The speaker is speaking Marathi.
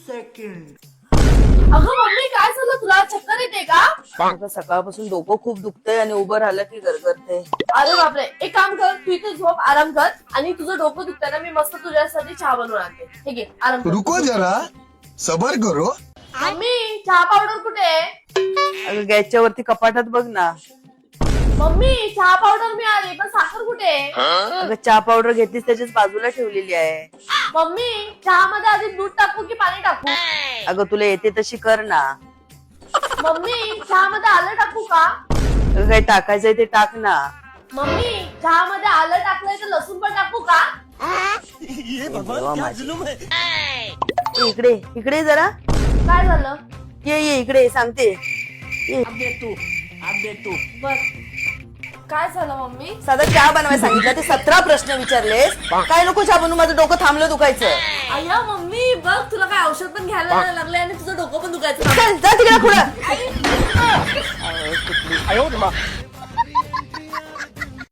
सेकंड. अगं मम्मी काय झालं तुला चक्कर येते का? अगं सकाळपासून डोकं खूप दुखतंय आणि उभं राहिलं की गरगरते. अरे बापरे एक काम कर तू इथे झोप आराम कर आणि तुझं डोकं दुखतंय ना मी मस्त तुझ्यासाठी चहा बनवून आणते. ठीक आहे आराम कर. रुको जरा सबर करो. मम्मी चहा पावडर कुठे आहे? अगं गॅसच्या वरती कपाटात बघ ना. मम्मी चहा पावडर मिळाली पण साखर कुठे आहे? अगं चहा पावडर घेतलीस त्याच्याच बाजूला ठेवलेली आहे. मम्मी चहामध्ये आधी दूध टाकू की पाणी टाकू? अगं तुला येते तशी कर ना. मम्मी चहामध्ये आलं टाकू का? अगं काय टाकायचंय ते टाक ना. मम्मी चहामध्ये आलं टाकलंय तर लसूण पण टाकू का? देवा माझी. इकडे इकडे जरा काय झालं? ये इकडे सांगते. बर काय झालं मम्मी? साधा चहा बनवायला सांगितलं ते 17 प्रश्न विचारलेस. काय नको चहा बनवू माझं डोकं थांबलं दुखायचं. अय्या मम्मी बघ तुला काय औषध पण घ्यायला लागलंय आणि तुझं डोकं पण दुखायचं. चल जा तिकडे पुढं.